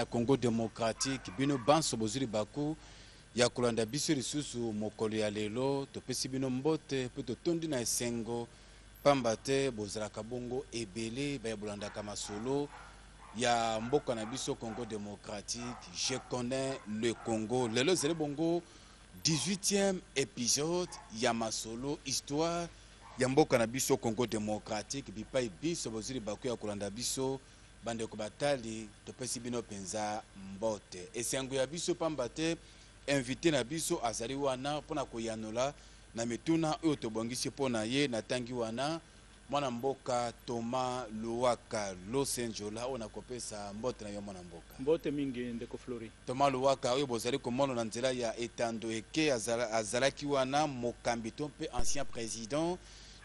ya Congo démocratique bino banso bozuri baku ya kulanda biso lisusu mokolo ya lelo topesi bino mbote pe totondi na esengo pamba te bozalaka bongo ebele ba bolandaka masolo ya mboka na biso Congo démocratique. Je connais le Congo. Lelo zele bongo 18e épisode ya masolo histoire ya mboka na biso Congo démocratique bipai biso bozuri baku ya kulanda biso bande ko batali topesi bino penza mbote esengo ya biso pamba te invité na biso azali wana pona koyanola na mituna oyo tobongisi pona ye na tangi wana mwana mboka Thomas Luwaka Los Angeles ona kopesa mbote na yo mwana mboka mbote mingi ndeko Flori. Thomas Luwaka oyo bozali komona na nzela ya etando eke azalaki wana mokambi to mpe ancien président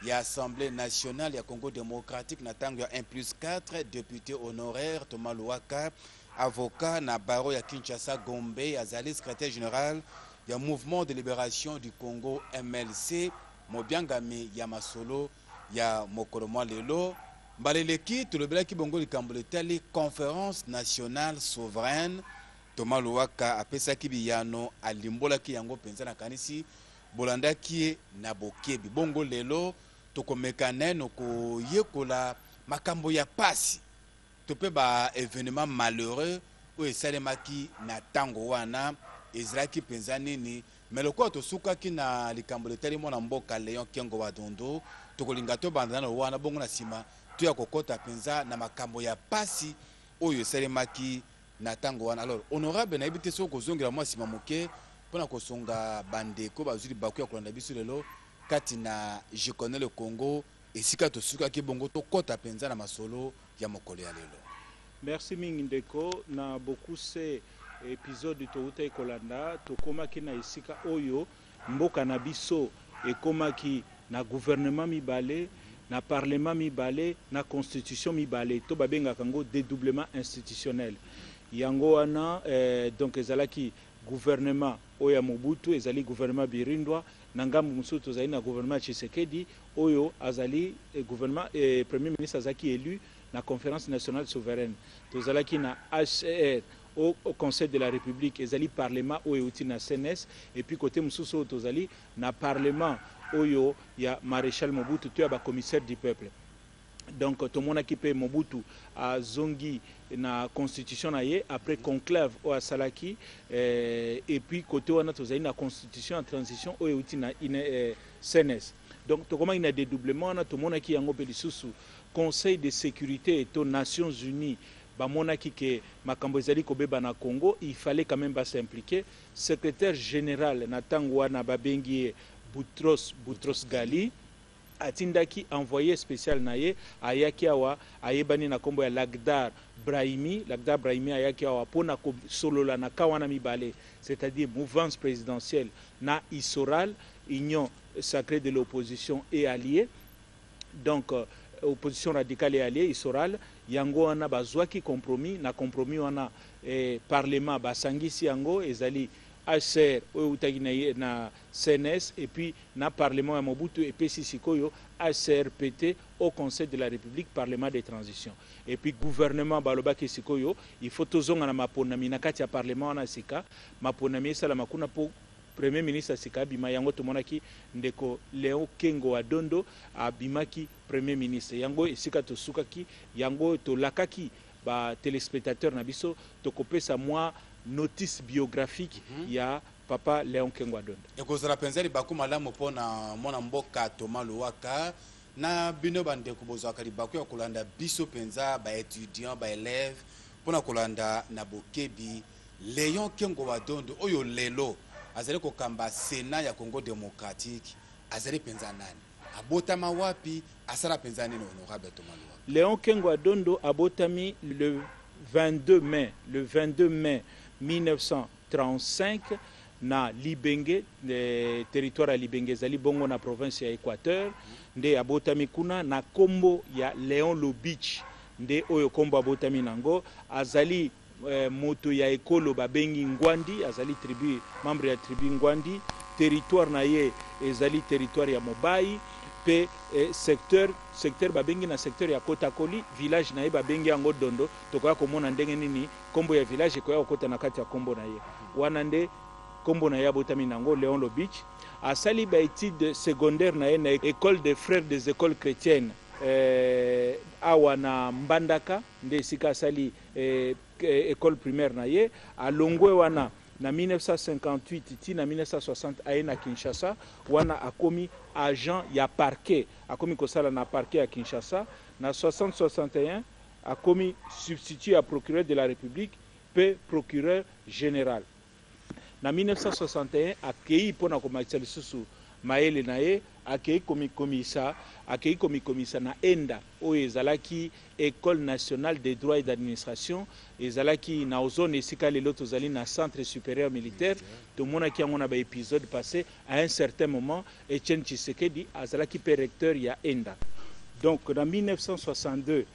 ya Assemblée nationale ya Congo démocratique na tango ya 1+4 député honoraire Thomas Luwaka avocat na baro ya Kinshasa Gombe azali secrétaire général ya mouvement de libération du Congo MLC mobiangami ya masolo ya mokolo mwa lelo mbaleleki tolobelaki bongo likambo letali conférence nationale souveraine Thomas Luwaka apesaki biyano alimbolaki yango penza na kanisi bolandaki na bokebi bongo lelo tokomeka neno koyekola makambo ya pasi tope ba événement malheureux oyo esalemaki na tango wana ezalaki penza nini meloko tosukaki na likambo letali mwana mboka Léon Kengo Wadondo tokolinga tobanda na wana bongo na sima to ya kokota penza na makambo ya pasi oyo esalemaki na tango wana. Alors honorable na ebite soko kozongela mwa sima moke pona kosonga bandeko bazuli baku ya kolanda biso lelo kati na Je connais le Congo esika tosukaki bongo tokota penza na masolo ya mokolo ya lelo. Merci mingi ndeko na beaucoup se épisode touta ekolanda tokomaki na esika oyo mboka na biso ekomaki na gouvernement mibale na parlement mibale na constitution mibale to babengaka ngo dédoublement institutionnel yango wana donc ezalaki gouvernement oyo ya Mobutu ezali gouvernement birindwa na ngambu mususu tozali na gouvernement Tshisekedi oyo azali gouvernement premier ministre azaki élu na conférence nationale souveraine tozalaki na HCR au Conseil de la République ezali parlement oyo uti na CNS et puis côté mususu tozali na parlement oyo ya maréchal Mobutu to ya ba commissaire du peuple. Donc tomona kipe Mobutu a zongi na constitution na ye après conclave o asalaki et puis côté wana tozali na constitution en transition oyo uti na CNS. Donc tokoma ina dédoublement na tomona ki yango pe lisusu Conseil de sécurité et aux Nations Unies bamona ki ke makambo ezali kobeba na Congo il fallait quand même pas s'impliquer. Secrétaire général na tango wana babengi Boutros Ghali atindaki envoyé spécial naye ayaki awa ayebani na kombo ya Lagdar Brahimi ayaki awa pona ko solola na kawana mibale c'est-à-dire mouvance présidentielle na Isoral Union sacrée de l'opposition et alliés donc opposition radicale et alliée Isoral yango wana bazwaki compromis na compromis wana parlement basangisi yango ezali HCR oyo utaki na CNS et puis na parlement ya Mobutu et puis sikoyo HCRPT au Conseil de la République parlement de transition et puis gouvernement balobaki sikoyo il faut tozonga na maponami na kati ya parlement wana sika maponami sala makuna po premier ministre sika bima yango tomonaki ndeko Léon Kengo Wadondo abimaki premier ministre yango esika tosukaki yango tolakaki ba téléspectateurs na biso tokopesa moi notice biographique ya papa Léon Kengo Wadondo ekozala penzeli baku malamu pona mwana mboka Thomas Luwaka na bino bande kubozaka libaku ya kolanda biso penza ba étudiant ba élève pona kolanda na bokebi Léon Kengo Wadondo oyo lelo azali kokamba Sénat ya Congo démocratique azali penza nani abotama wapi asala penza nini honorable Thomas Luwaka. Léon Kengo Wadondo abotami le 22 mai 1935 na Libenge territoire ya Libenge ezali bongo na province ya Équateur nde abotami kuna na kombo ya Léon Lubitsch nde oyo kombo abotami nango azali moto ya ekolo babengi Ngwandi azali tribu membre ya tribu Ngwandi territoire na ye ezali territoire ya Mobai pe secteur babengi na secteur ya Kotakoli village na ye babengi yango Dondo tokoya komona ndenge nini kombo ya village ekoya kokota na kati ya kombo na ye wana nde kombo na ye abotami nango Léon Lobich asali ba étude secondaire na ye na école des frères des écoles chrétiennes awa na Mbandaka nde esika asali école primaire na ye alongwe wana na 1958 ti na 1960 aye na Kinshasa wana akomi agent ya parquet akomi kosala na parquet ya Kinshasa na 60-61 akomi substitut ya procureur de la République pe procureur général na 1961 akei pona komakisa lisusu mayele na ye akei komikomisa na ENDA oyo ezalaki école nationale des droits et d'administration ezalaki na ozone esika lelo tozali na centre supérieur militaire tomonaki yango na baépisode passé à un certain moment Etienne Tshisekedi azalaki pe recteur ya ENDA donc na 1962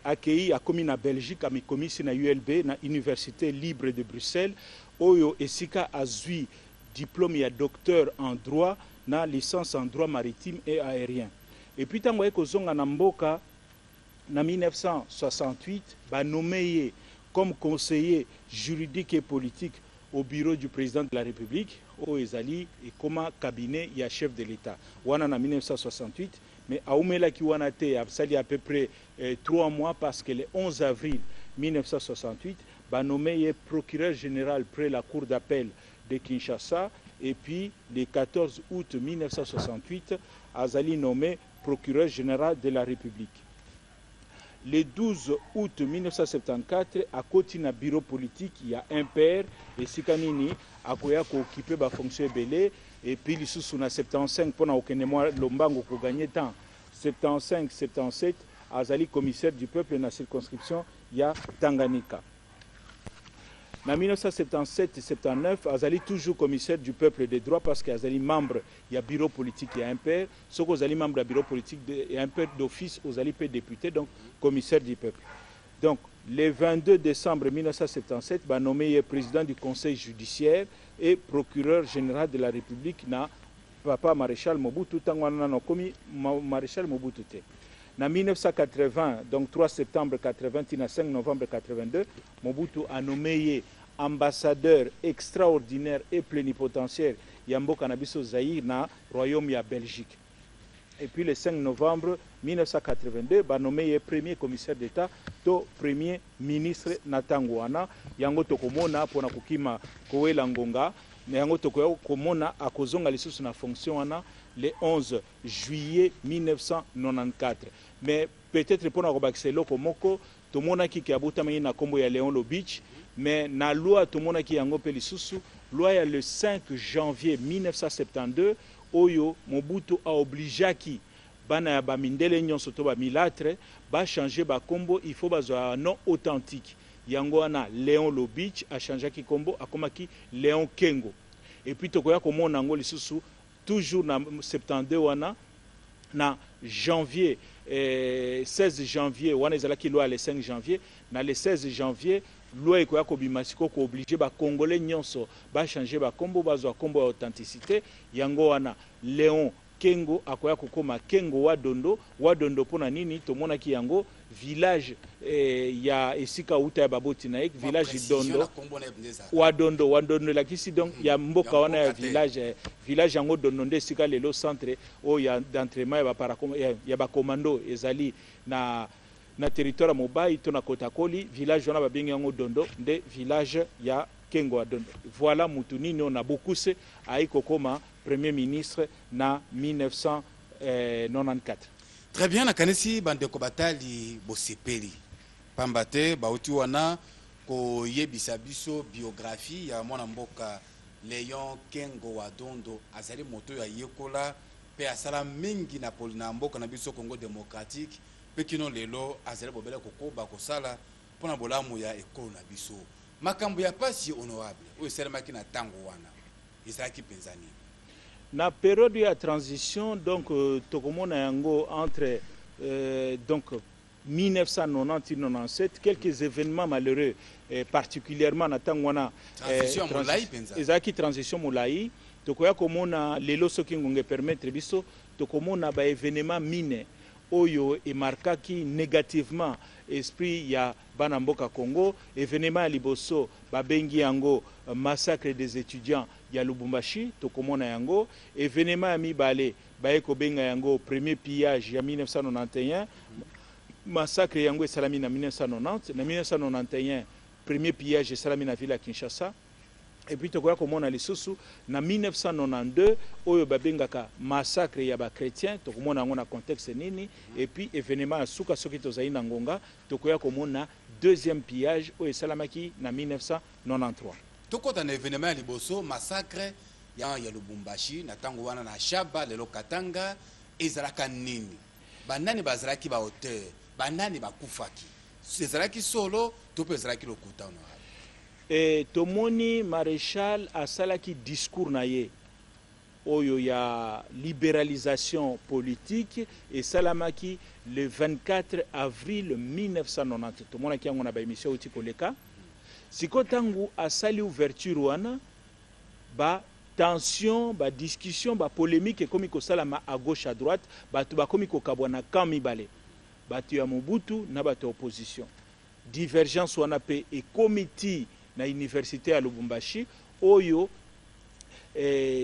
akei akomi na Belgique amikomisi na ULB na Université libre de Bruxelles oyo esika azwi diplôme ya docteur en droit na licence en droit maritime et aérien et puis tango ekozonga na mboka na 1968 ba nommé comme conseiller juridique et politique au bureau du président de la République au ezali et comme cabinet ya chef de l'État wana na 1968 mais aumela ki wana te absali à peu près 3 mois parce que le 11 avril 1968 ba nommé procureur général près la cour d'appel de Kinshasa et puis le 14 août 1968 azali nommé procureur général de la République. Le 12 août 1974 à côté na bureau politique il y a un père et sikanini akoya ko occuper ba fonction belé et puis lisusu na 75 pona okenemwa lombango ko gagner temps 75 77 azali commissaire du peuple na circonscription ya Tanganyika. En 1977-79, Azali toujours commissaire du peuple des droits parce qu'Azali membre du bureau politique et un père. Ce qu'Azali membre du bureau politique et un père d'office, Azali père député, donc commissaire du peuple. Donc, le 22 décembre 1977, bah, nommé président du conseil judiciaire et procureur général de la République, na papa maréchal Mobutu, tangwana no komi maréchal Mobutu te. En 1980, donc 3 septembre 80 et 5 novembre 82, Mobutu a nommé ambassadeur extraordinaire et plénipotentiaire Yambo Kanabiso Zaïre na Royaume ya Belgique. Et puis le 5 novembre 1982, a nommé premier commissaire d'État, to premier ministre Natangwana, Yango Tokomona pour Nakukima Kowela Ngonga, Yango Tokomona a kozonga lisusu na fonction wana le 11 juillet 1994. Mais peut-être pour Nakobakiselo Komoko, Tomona ki abuta na kombo ya Léon Lobich, mais na loi Tomona ki yango pe lisusu, loi ya le 5 janvier 1972, Oyo Mobutu a obligé ki bana ya bamindele nyonso to ba milatre ba changer ba kombo, il faut bazwa non authentique. Yango wana Léon Lobich a changé ki kombo akomaki Léon Kengo. Et puis tokoya komona ngo lisusu toujours na 72 wana na janvier 16 janvier wana ezalaki loi le 5 janvier na le 16 janvier loi ekoya kobimasiko ko obligé ba congolais nyonso ba changer ba kombo bazwa kombo ya authenticité yango wana Léon Kengo akoya kokoma Kengo Wadondo pona nini tomona ki yango village ya esika uta ya baboti na village Dondo Wadondo la kisi donc ya mboka wana ya village yango Dondo nde esika lelo centre o ya d'entraînement ya ba commando ezali na territoire Mobai to na Kotakoli village wana babengi yango Dondo nde village ya Kengo Wadondo. Voilà mutunini on a beaucoup se aiko koma premier ministre na 1994. Très bien, nakanisi bandeko batali bosepeli. Pambate bauti wana ko yebisa biso biographie ya mwana mboka Léon Kengo Wadondo azali moto ya yekola pe asala mingi na mboka na biso Congo démocratique pe kino lelo azali bobele kokoba kosala pona bolamu ya ekolo na biso. Makambo ya pasi honorable o esalemaki na tango wana ezalaki penzani. Na période de transition, donc, tokomona yango entre donc 1990 et 1997, quelques événements malheureux, particulièrement na tangwana transition moulaï, tokoya komona lelo soki ngonge permettre biso tokomona ba événement mine oyo emarkaki négativement esprit ya bana mboka Congo. Événement ya liboso babengi yango massacre des étudiants ya Lubumbashi, tokomona yango. Événement ya mibale baye kobenga yango premier pillage ya 1991, massacre yango esalami na 1990. Na 1991 premier pillage esalami na ville ya Kinshasa. Et puis tokoya komona lisusu na 1992 oyo babengaka massacre ya ba chrétien, tokomona yango na contexte nini. Et puis événement suka soki tozali na ngonga tokoya komona deuxième pillage oyo esalamaki na 1993. Tokota na événement ya liboso massacre ya Lubumbashi na tango wana na Shaba lelo Katanga ezalaka nini? Banani bazalaki ba auteur, banani bakufaki? Ezalaki solo to pe ezalaki lokuta honorable. Et tomoni maréchal asalaki discours na ye oyo ya libéralisation politique et salamaki le 24 avril 1990. Tomona ki yango na ba émission uti koleka. Sikotangu asali ouverture wana ba tension, ba discussion, ba polémique et komi ko salama à gauche à droite, batu ba komi ko kabwana kan mibale. Batu ya Mobutu na batu opposition. Divergence wana pe et comité na université à Lubumbashi oyo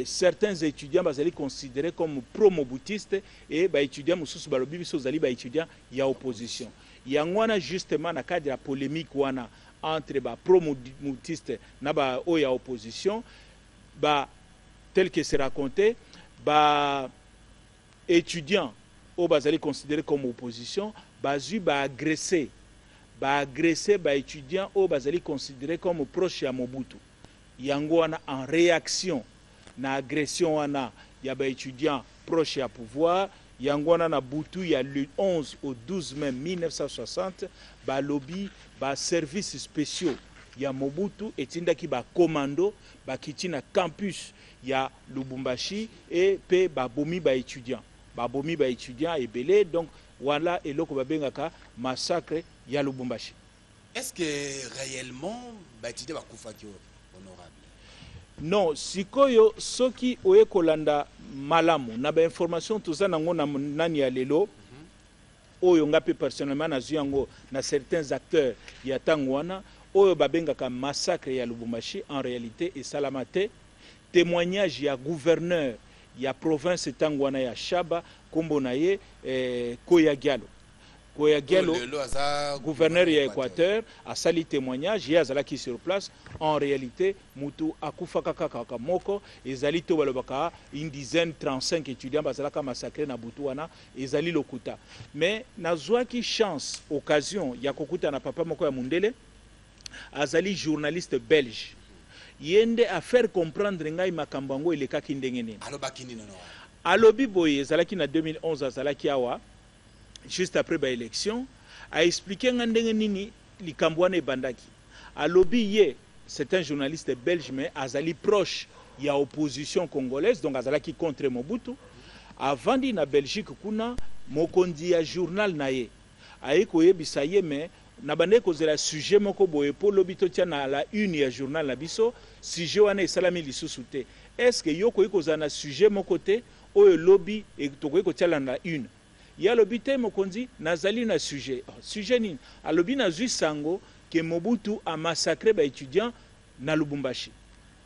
certains étudiants bazali considérés comme pro-mobutiste et ba étudiants mususu balobi biso zali ba étudiants ya opposition. Yangwana justement na cadre ya polémique wana entre ba pro-mobutiste na ba oya opposition ba tel que c'est raconté ba étudiants o bazali considérés comme opposition bazu ba agressé ba étudiants au bazali considéré comme proche à Mobutu. Yango wana en réaction na agression wana ya ba étudiants proche à pouvoir. Yango wana na Butu ya le 11 au 12 mai 1960 ba lobby ba services spéciaux ya Mobutu etindaki ba commando ba kiti na campus ya Lubumbashi et pe ba bomi ba étudiants et belé. Donc voilà eloko babengaka massacre ya Lubumbashi. Est-ce que réellement baétudiant bakufaki honorable? Non, sikoyo soki oye kolanda malamu na ba information toza nango na nani ya lelo oyo ngape personnellement na zuyango na certains acteurs ya tangwana oyo babengaka massacre ya Lubumbashi en réalité et salamate témoignage ya gouverneur ya province tangwana ya Shaba kombo na ye Koya Gialo, gouverneur ya Équateur, a sali témoignage, ya zalaki sur place. En réalité, mutu akufaka kaka moko, ezali to balobaka une dizaine 35 étudiants bazalaka massacré na butu wana, ezali lokuta. Mais nazwaki chance, occasion ya kokuta na papa moko ya Mundele, azali journaliste belge. Yende a faire comprendre ngai makambo ngo elekaki ndenge nini. Alobaki nini no? Alobi boye ezalaki na 2011 azalaki awa juste après ba élection a expliqué ndenge nini likambo wana ebandaki. Alobi ye c'est un journaliste belge mais azali proche ya opposition congolaise donc azalaki contre Mobutu. Avandi na Belgique kuna mokondi ya journal na ye ayeko yebisa ye mais na bande kozela sujet moko boye po lobi to tia na la une ya journal na biso sujet wana esalami lisusu te. Est-ce que yoko ikoza na sujet moko te oyo lobby et tokoki kotiala na une ya lobby te mokonzi nazali na sujet nini alobi na zwi sango ke Mobutu a massacré ba étudiants na Lubumbashi.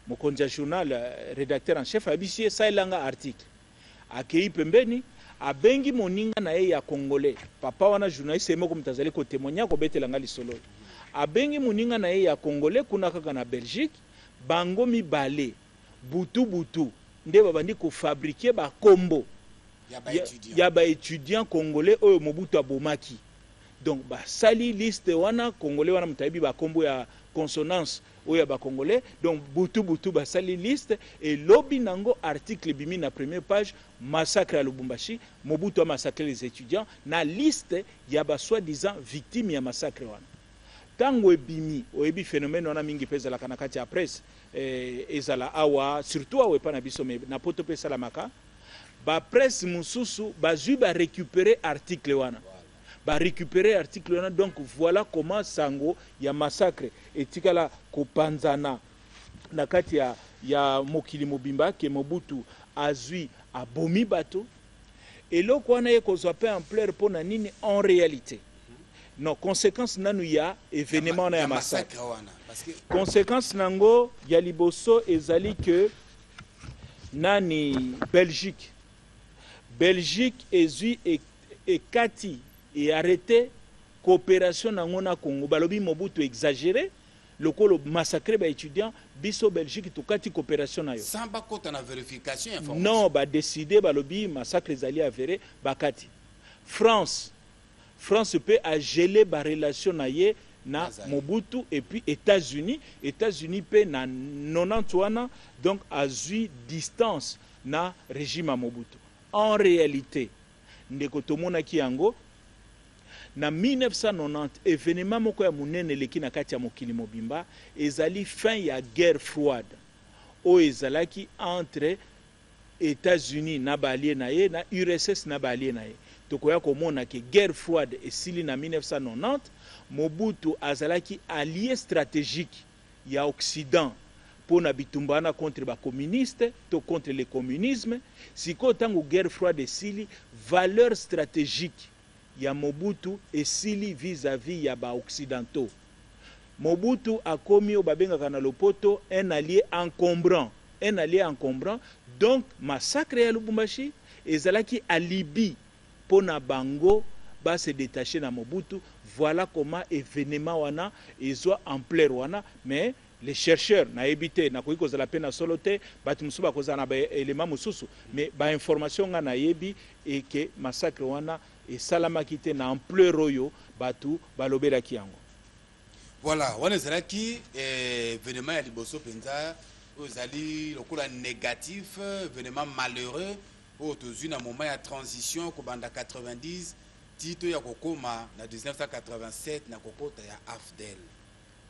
Mokonzi ya journal rédacteur en chef abisi sa elanga article akei pembeni abengi moninga na ye ya congolais papa wana journaliste moko mtazali ko témoigner ko betelanga lisolo abengi moninga na ye ya congolais kuna kaka na Belgique bango mibale butu nde babandi ko fabriquer ba kombo ya ba étudiant congolais oyo Mobutu abomaki. Donc ba sali liste wana congolais wana mutayibi ba kombo ya consonance oyo ba congolais. Donc butu ba sali liste et lobby nango article bimi na première page massacre à Lubumbashi. Mobutu a massacré les étudiants na liste ya ba soi-disant victimes ya massacre wana. Tango ebimi oyebi phénomène wana mingi pesa la kanakati ya presse ezala awa surtout awe pa na biso me na poto pe salamaka ba presse mususu bazui ba récupérer article wana donc voilà comment sango ya massacre etikala kopanzana na kati ya mokili mobimba ke Mobutu azui abomi bato Et là, on a une ampleur pour nini en réalité. Non, conséquence nanu ya événement na massacre. Conséquence nango ya liboso ezali que nani Belgique. Belgique ezui et kati et arrêté coopération nango na Congo. Balobi Mobutu exagéré. Le massacre les étudiants, biso Belgique tout kati coopération na yo. Sans ba kota na vérification information. Non, ba décider balobi massacre les alliés avérés bakati. France peut a gelé ba relation na ye na Mobutu et puis États-Unis peut na 90 donc a eu distance na régime Mobutu. En réalité, ndeko tomona ki yango na 1990 événement moko ya munene leki na kati ya mokili mobimba ezali fin ya guerre froide o ezalaki entre États-Unis na balie na ye na URSS na balie na ye tokoya komona ke guerre froide esili na 1990 Mobutu azalaki allié stratégique ya Occident pour na bitumbana contre ba communiste to contre le communisme siko tango guerre froide esili valeur stratégique ya Mobutu esili vis-à-vis ya ba occidentaux. Mobutu a commis au babengaka na lopoto un allié encombrant. Donc massacre ya Lubumbashi ezalaki alibi pona bango ba se détacher na Mobutu. Voilà comment événement wana ezwa ampleur wana, mais les chercheurs na ebité na koiko za la peine soloté batu musuba koza na ba élément mususu mais ba information nga na yebi et que massacre wana et salamaki te na ampleur oyo batu balobela kiango. Voilà, on est là qui événement ya liboso penza ozali lokola négatif, événement malheureux au tozu na moment ya transition ko banda 90 tito ya kokoma na 1987 na kokota ya AFDEL.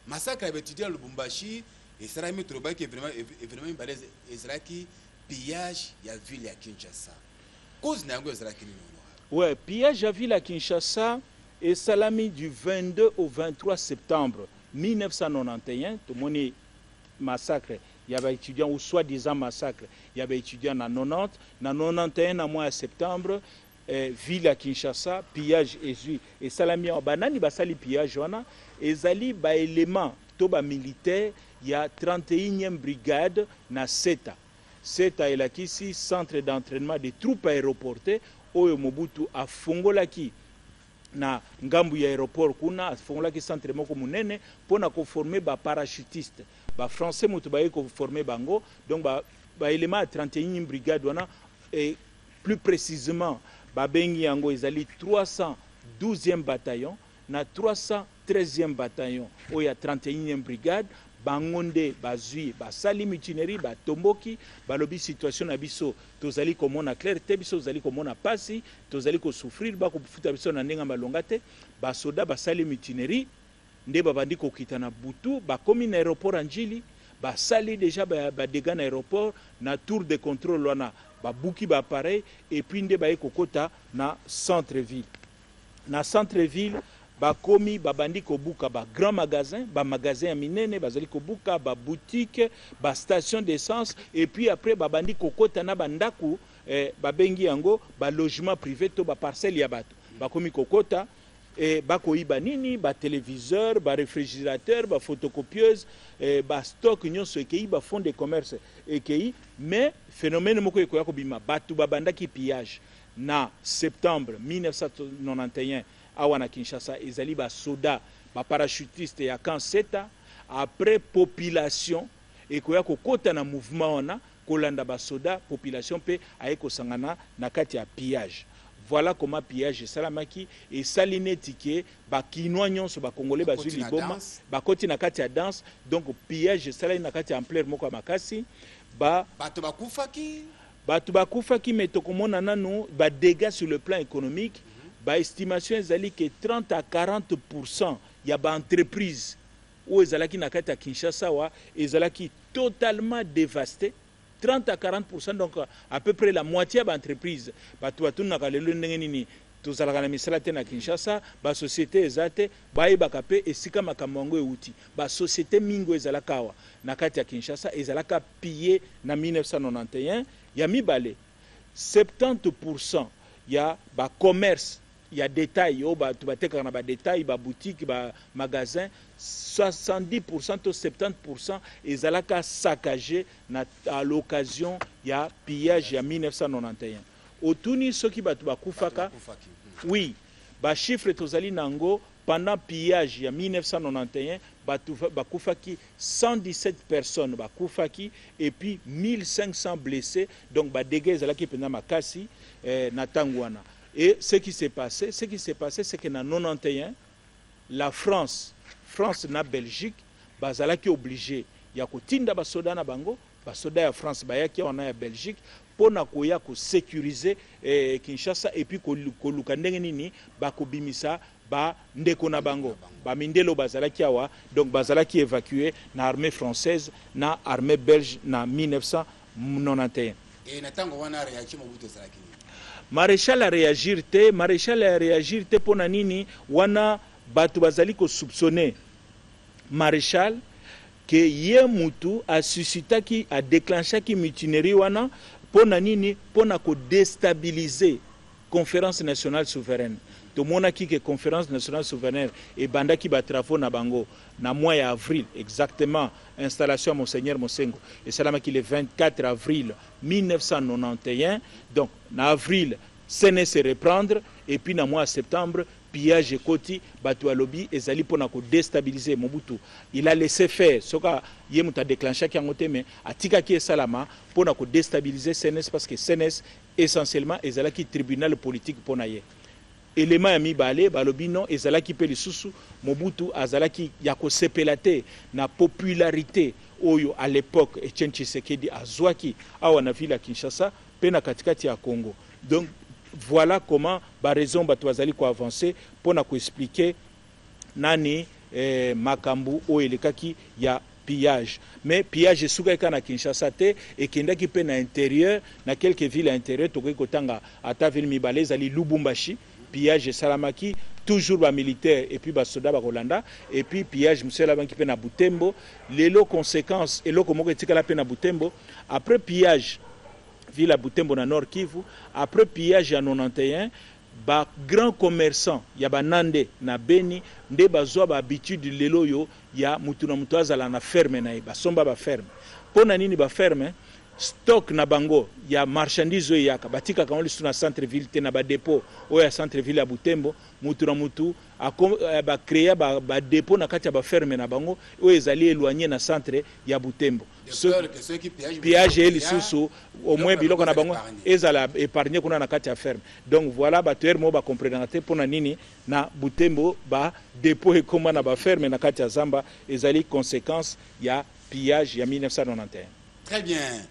Massacre à étudiant Lubumbashi et ça a mis trop bas que événement balèze ezraki pillage ya ville ya Kinshasa. Cause nango ezraki ni. Ouais, pillage à ville à Kinshasa et salami du 22 au 23 septembre 1991, tout le monde massacre, il y avait étudiants ou soi-disant massacre, il y avait étudiants dans 90, dans 91 à mois de septembre, ville à Kinshasa, pillage et salami en banani basali pillage wana, et zali ba élément toba militaire, il y a 31e brigade na SETA. SETA est là ici centre d'entraînement des troupes aéroportées. Oyo Mobutu afungolaki na ngambu ya aéroport kuna afungolaki centre moko munene pona ko former ba parachutiste ba français mutu ba ko former bango donc ba élément 31e brigade wana et plus précisément ba bengi yango ezali 312e bataillon na 313e bataillon oya 31e brigade bangonde bazui basali mutinerie batomboki balobi situation na biso tozali komona clair te biso tozali komona pasi tozali ko souffrir ba ko futa biso na ndenga malonga te basoda basali mutinerie nde babandi ko kitana butu bakomi na aéroport Anjili basali déjà ba dégâts na aéroport na tour de contrôle wana babuki ba appareil et puis nde ba ekokota na centre ville bakomi babandi kobuka ba grand magasin ya minene bazali kobuka ba boutique ba station d'essence et puis après babandi kokota na bandaku babengi yango ba logement privé to ba parcelle ya bato bakomi kokota bakoyiba nini ba téléviseur ba réfrigérateur ba photocopieuse ba stock nyonso ekei ba fonds de commerce ekei mais phénomène moko ekoya kobima batu babandaki pillage na septembre 1991 awana Kinshasa ezali ba soda ba parachutiste ya camp SETA après population ekoya kokota na mouvement wana kolanda ba soda population pe ayeko sangana na kati ya pillage. Voilà comment pillage salamaki et saline ticket ba kinwa nyonso ba congolais bazui liboma ba koti na kati ya danse donc pillage saline na kati ya ampleur moko makasi bato bakufaki mais tokomona nanu ba dégâts sur le plan économique. Ba estimation ezali que 30 à 40% ya ba entreprise ou ezalaki na kati ya Kinshasa wa ezalaki totalement dévasté 30 à 40%, donc à peu près la moitié de l'entreprise. tozalaka na misala te na Kinshasa ba société ezate ba ebakape esika makambo euti ba société mingo ezalaka awa na kati ya Kinshasa ezalaka pillé na 1991 ya mibale 70% ya ba commerce ya détail o ba tubateka na ba détail ba boutique ba magasin 70% ou 70% ezalaka saccagé à l'occasion ya pillage ya 1991 otuni soki batu bakufaka oui ba chiffre tozali nango pendant pillage ya 1991 bakufaki 117 personnes bakufaki et puis 1500 blessés donc ba dégâts ezalaki pena makasi na tangwana. Et ce qui s'est passé, c'est que dans 91, la France na Belgique, bazalaki obligé ya kotinda basoda na bango, basoda ya France bayaki wana ya Belgique pour na koya ko sécuriser Kinshasa et puis koluka ndenge nini bakobimisa ba ndeko na bango ba mindelo bazalaki awa donc bazalaki évacué na armée française na armée belge na 1991. Et natango wana réaction mobutu zalaki Maréchal a réagir te pona nini wana batu bazali ko soupçonner Maréchal que ye mutu a suscité a déclenché ki mutinerie wana pona nini pona ko déstabiliser conférence nationale souveraine. To mona ki que conférence nationale souveraine et banda ki ba travaux na bango na mois avril exactement installation à Monseigneur Mosengo et c'est là qui le 24 avril 1991 donc en avril CNS se reprendre et puis en mois septembre pillage ekoti batu alobi ezali pona ko déstabiliser Mobutu il a laissé faire soka ye muta déclenché ki ngote mais atika ki salama pona ko déstabiliser CNS parce que CNS essentiellement ezala ki tribunal politique pona ye élément ya mibale balobi non ezalaki pe lisusu Mobutu azalaki ya kosepelate na popularité oyo à l'époque Etienne Tshisekedi azwaki awa na ville ya Kinshasa pe na katikati ya Congo. Donc voilà comment ba raison bato azali ko avancer pona ko expliquer nani makambu o elekaki ya pillage mais pillage esukaka na Kinshasa te et kendaki pe na intérieur na quelques villes intérieures to ko tanga ata ville mibale ezali Lubumbashi pillage salamaki toujours ba militaire et puis ba soda ba Rolanda et puis pillage monsieur la banki pe na Butembo lelo conséquences et loko moko etikala pe na Butembo après pillage ville à Butembo na Nord Kivu après pillage en 91 ba grand commerçant ya banande na Beni nde bazwa ba habitude lelo yo ya mutu na mutu azala na ferme na ba somba ba ferme pona nini ba ferme stock na bango ya marchandise yaka batika quand lisu na centre ville te na ba dépôt o ya centre ville ya Butembo mutu na mutu ba créer ba dépôt na kati ya ba ferme na bango o ezali éloigné na centre ya Butembo piage et lisusu au moins biloko na bango ezala épargner kuna na kati ya ferme donc voilà ba tuer mo ba comprendre te pona nini na Butembo ba dépôt e koma na ba ferme na kati ya Zamba ezali conséquence ya pillage ya 1991. Très bien.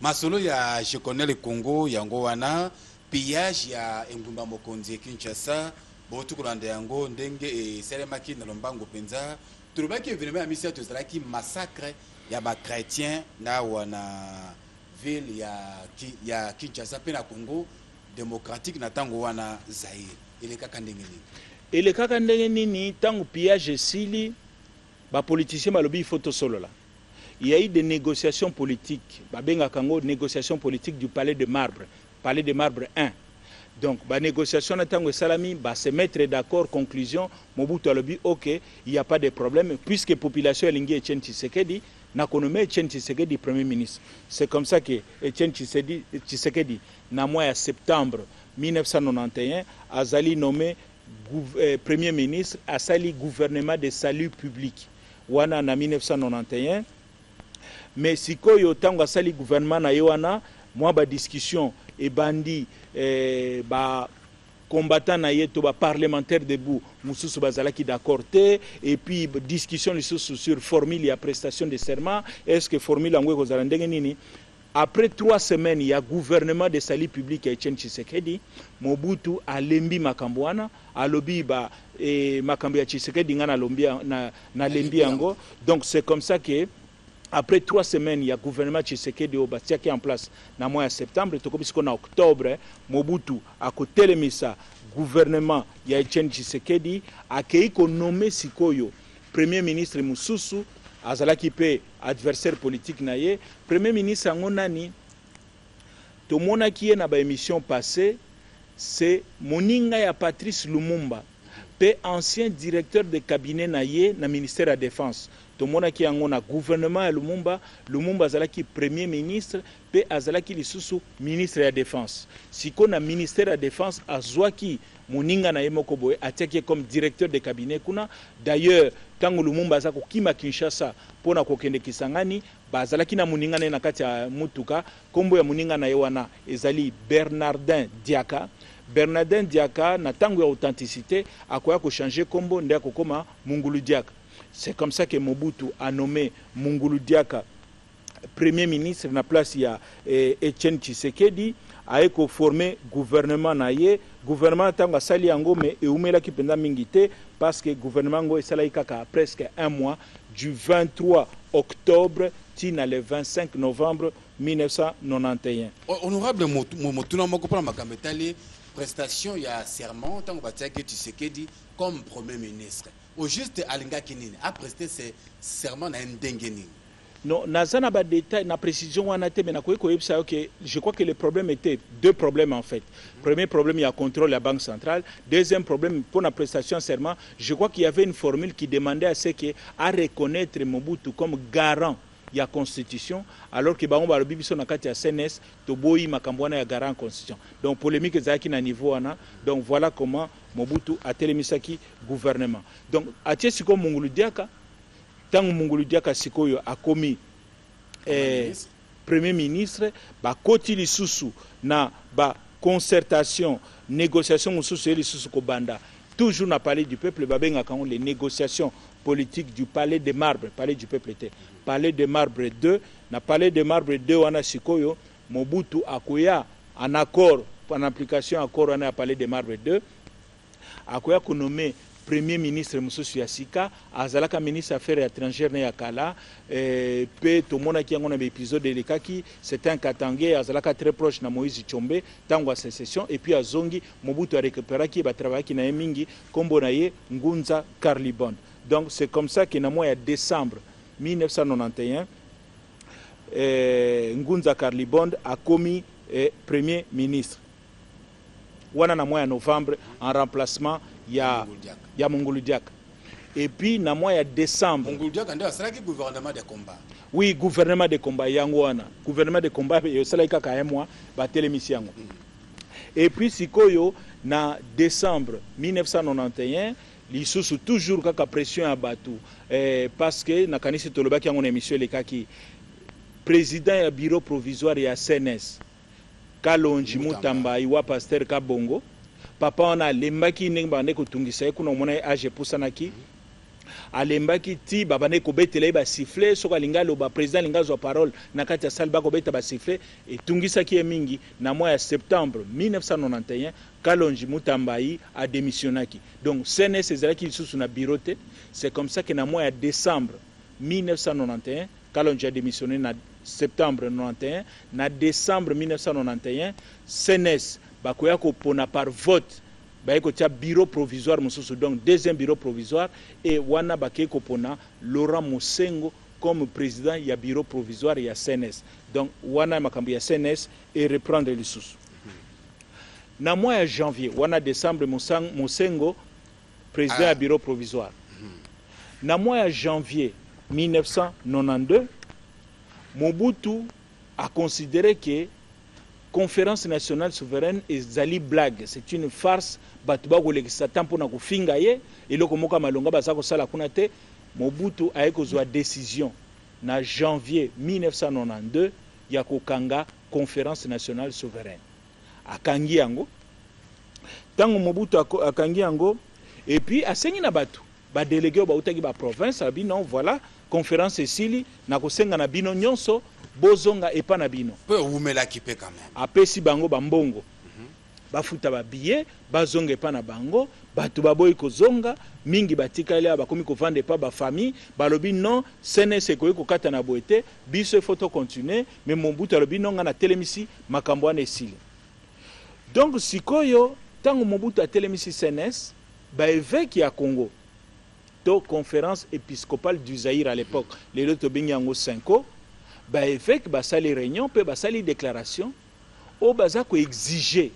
Masolo ya je connais le Congo yango wana pillage ya engumba mokonzi Kinshasa botu kulanda yango ndenge e selemaki na lombango penza turubaki événement ya misia tozalaki massacre ya ba chrétien na wana ville ya Kinshasa pe na Congo démocratique na tango wana Zaire ele kaka ndenge nini tango pillage sili ba politicien balobi photo solo là. Il y a eu des négociations politiques. Babenga Kango, négociations politiques du Palais de Marbre 1. Donc, la négociation de Salami, se mettre d'accord, conclusion, Mobutu alobi, ok, il n'y a pas de problème, puisque la population est linguée Etienne Tshisekedi, n'a qu'on nommé Etienne Tshisekedi Premier ministre. C'est comme ça que Etienne Tshisekedi, na mois de septembre 1991, a zali nommé Premier ministre, a sali gouvernement de salut public. Wana na 1991. Mais si koyo tango asali gouvernement na yoana moi ba discussion et bandi ba combattant na yeto ba parlementaire debout mususu bazalaki d'accord te et puis discussion sur formule ya prestation de serment est-ce que formule ngwe ko zala ndenge nini après 3 semaines il y a gouvernement de salut public ya Etienne Tshisekedi Mobutu alembi makambo wana alobi ba makambo ya Tshisekedi ngana lombia na lembi yango donc c'est comme ça que après 3 semaines, il y a le gouvernement Tshisekedi qui est en place dans le mois de septembre. En octobre, Mobutu a côté le misa gouvernement ya Etienne Tshisekedi a nommé Sikoyo Premier ministre Mususu azalaki pe adversaire politique naye Premier ministre angonani to mona qui est na ba émission passée c'est moninga ya Patrice Lumumba pe ancien directeur de cabinet na ye na ministère de la défense. Tomona ki yango na gouvernement ya Lumumba, Lumumba azalaki premier ministre pe azalaki lisusu ministre ya défense. Siko na ministère ya défense azwaki moninga na ye moko boye atiaki comme directeur de cabinet kuna. D'ailleurs tango Lumumba azako kima Kinshasa pona kokende Kisangani, bazalaki na moninga na kati ya mutuka, kombo ya moninga na ye wana ezali Bernardin Diaka. Bernardin Diaka na tango ya authenticité akoya ko changer kombo ndia kokoma Mungulu Diaka. C'est comme ça que Mobutu a nommé Mungulu Diaka premier ministre na place ya Etienne Tshisekedi, a eko formé gouvernement na ye. Gouvernement tango sali yango me eumela ki penda mingite parce que gouvernement ngo esala kaka presque un mois du 23 octobre tina le 25 novembre 1991. Honorable Motuna moko pour makambetali prestation ya serment tant que Tshisekedi comme premier ministre. Au juste alinga kinini a presté ce serment na ndengeni. Non, nazana ba détail na précision wana te mais na ko yebisa que je crois que le problème était deux problèmes en fait. Premier problème, il y a contrôle de la Banque centrale. Deuxième problème, pour la prestation de serment, je crois qu'il y avait une formule qui demandait à ce que à reconnaître Mobutu comme garant de la Constitution, alors que Bango Balobi biso na kati ya CNS to boyi makambwana ya garant Constitution. Donc polémique ezaki na niveau wana. Donc voilà comment Mobutu a télémisaki gouvernement. Donc atie siko Mungulu Diaka, tango Mungulu Diaka sikoyo a commis premier ministre, ba koti lisusu na ba concertation, négociation sous Kobanda, toujours n'a parlé du peuple, les négociations politiques du palais de marbre, palais du peuple était. Palais de marbre 2, n'a parlé de marbre 2, on a Sikoyo, Mobutu Akoya, en accord, en application accord, on a palais de marbre 2, Akoya qu'on nommé premier ministre Moussou Yassika, Azalaka ministre affaires étrangères Yakala, pe tout le monde qui a un épisode de l'Ekaki, c'était un Katangé, Azalaka très proche de Moïse Tchombe, Tangwa sécession, et puis à Zongi, Mobutu a récupéré qui va travailler qui n'a mingi, Kombonaye, Ngunza Karlibond. Donc c'est comme ça qu'il y a mois de décembre 1991, Ngunza Karlibond a commis premier ministre. Wana na mois de novembre en remplacement ya Mungulu Diaka. Et puis na mois de décembre Mungulu Diaka ndio asala ki gouvernement de combat. Oui, gouvernement de combat yango wana. Gouvernement de combat yo sala kaka un mois ba télémission yango. Et puis sikoyo na décembre 1991 lisusu toujours kaka pression à Batu parce que na kanisi tolobaki yango na émission le kaki président ya bureau provisoire ya CNS Kalonji Mutamba iwa pasteur Kabongo papa on a lembaki ndenge ko tungisa kuna mona age pusanaki alembaki ti babane ko betela ba siffler soka lingalo ba président lingazo parole na kati ya salle ba ko beta ba siffler et tungisa ki mingi na mois de septembre 1991 Kalonji Mutambai a démissionnaki. Donc CNS ezalaki lisusu na bureauté, c'est comme ça que na mois de décembre 1991 Kalonji a démissionné na septembre 91 na décembre 1991 CNS bakoya ko pona par vote baiko tia bureau provisoire mususu, donc deuxième bureau provisoire, et wana baké ko pona Laurent Mosengo comme président ya bureau provisoire ya CNS. Donc wana makambo ya CNS et reprendre les sous. Na mois de janvier wana décembre Mosengo président ya bureau provisoire. Na mois de janvier 1992 Mobutu a considéré que conférence nationale souveraine ezali blague, c'est une farce, batuba ko lekisa tampo na kufinga ye eloko moka malonga baza ko sala kuna te. Mobutu a ekozwa décision na janvier 1992 ya kokanga conférence nationale souveraine. Akangi yango tango Mobutu akangi yango et puis asengi na batu ba délégué ba utaki ba province abi non voilà conférence esili na kosenga na bino nyonso bozonga epa na bino peu umela kipe quand même apesi bango bambongo bafuta ba billet bazonga epa na bango batu baboyi kozonga mingi batikali bakomi ko vendre pa ba famille balobi non CNS ko kata na boete biso photo continuer mais Mobutu alobi non nga na telemisi makambo ana esili. Donc sikoyo tango Mobutu a telemisi CNS ba évêque ya Congo to conférence épiscopale du Zaïre à l'époque les autres binyango 5 ba évêque ba sali réunion pe ba sali déclaration o baza ko exiger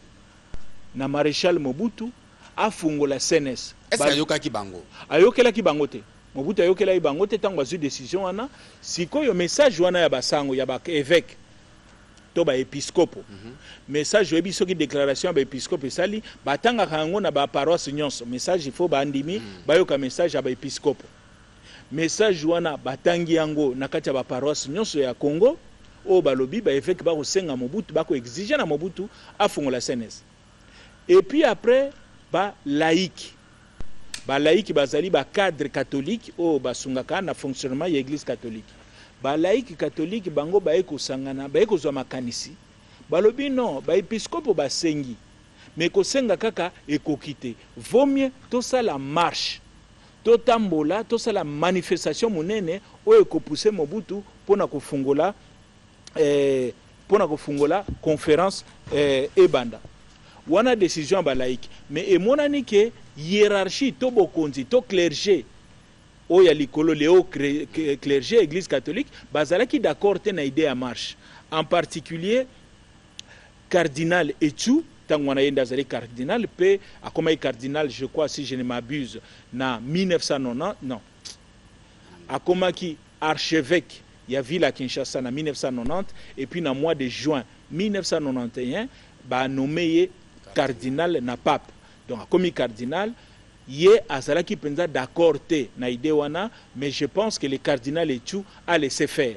na maréchal Mobutu afungola CNS. Est-ce que ayokaki bango? Ayokelaki bango te. Mobutu ayokelaki bango te tango bazwi décision wana. Sikoyo message wana ya basango ya ba évêque to ba épiscope. Message oyebi soki déclaration ba épiscope esali batangaka yango na ba paroisse nyonso. Message il faut ba andimi bayoka message ya ba épiscope. Message wana batangi yango na kati ya ba paroisse nyonso ya Congo. O balobi ba évêque ba kosenga Mobutu ba ko exiger na Mobutu afungola CNS. Et puis après ba laïque. Ba laïque bazali ba cadre catholique o basungaka na fonctionnement ya église catholique. Ba laïque catholique bango ba eko sangana ba eko zwa makanisi. Balobi non ba épiscope ba sengi. Mais ko senga kaka ekokite. Vaut mieux to ça la marche. To tambola to ça la manifestation monene o eko pousser Mobutu pona ko fungola conférence ebanda. Wana décision ba laïque mais emonani ke hiérarchie to bokonzi to clergé o ya likolo leo clergé église catholique bazalaki d'accord te na idée à marche, en particulier cardinal Echu tango wana yenda zali cardinal pe akoma cardinal je crois si je ne m'abuse na 1990 non akoma ki archevêque ya ville à Kinshasa na 1990 et puis na mois de juin 1991 ba nommé cardinal na pape. Donc comme cardinal yé azalaki penza d'accord te na idée wana, mais je pense que le cardinal Echu a laissé faire.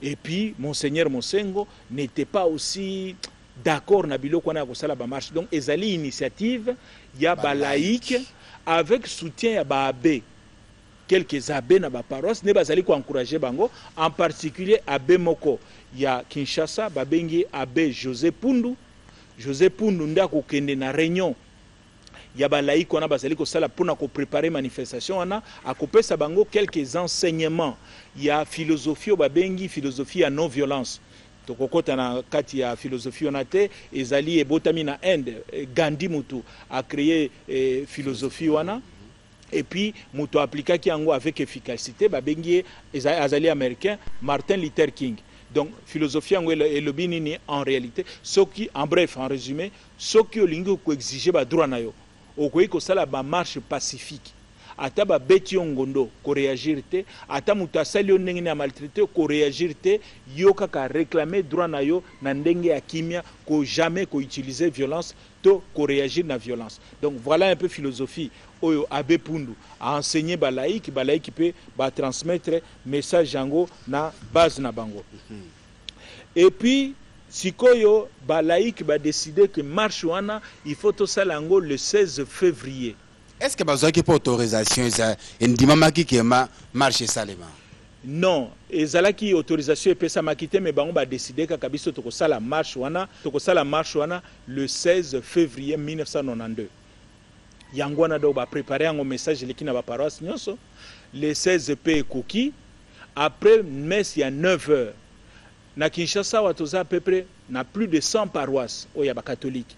Et puis monseigneur Mosengo n'était pas aussi d'accord na biloko wana ko sala ba marche. Donc ezali initiative ya ba laïque avec soutien ya ba abbé. Quelques abbés na ba paroisse ne bazali ko encourager bango, en particulier abbé moko ya Kinshasa babengi abbé José Pundu. José Pundu nda ko kende na réunion ya ba laïque wana bazali ko sala pona ko préparer manifestation wana akopesa bango quelques enseignements ya philosophie o babengi philosophie ya non violence. Tokokota na kati ya philosophie wana te ezali ebotami na Inde. Gandhi mutu a créé philosophie wana. Et puis mutu appliqué qui yango avec efficacité babengi azali américain Martin Luther King. Donc philosophie yango elobi nini en réalité ce qui en bref en résumé ce qui olingi ko exiger ba droit na yo okoyi ko sala ba marche pacifique ata ba beti ngondo ko réagir te ata mutu asali yo ndenge na maltraité ko réagir te yo kaka réclamer droit na yo na ndenge ya kimia ko jamais ko utiliser violence to ko réagir na violence. Donc voilà un peu philosophie oyo abbé Pundu a enseigné ba laïque peut ba transmettre message yango na base na bango. Et puis sikoyo ba laïque ba décider que marche wana il faut to salango le 16 février. Est-ce que bazaki pour autorisation ça ndimamaki ke ma marche salema? Non, ezalaki autorisation epesa makite mais bango ba décider kaka biso to ko sala marche wana le 16 février 1992. Yangwana do ba préparer un message leki na ba paroisse nyonso le 16 p koki après messe il y a 9 heures na Kinshasa watoza à peu près na plus de 100 paroisses o ya ba catholique.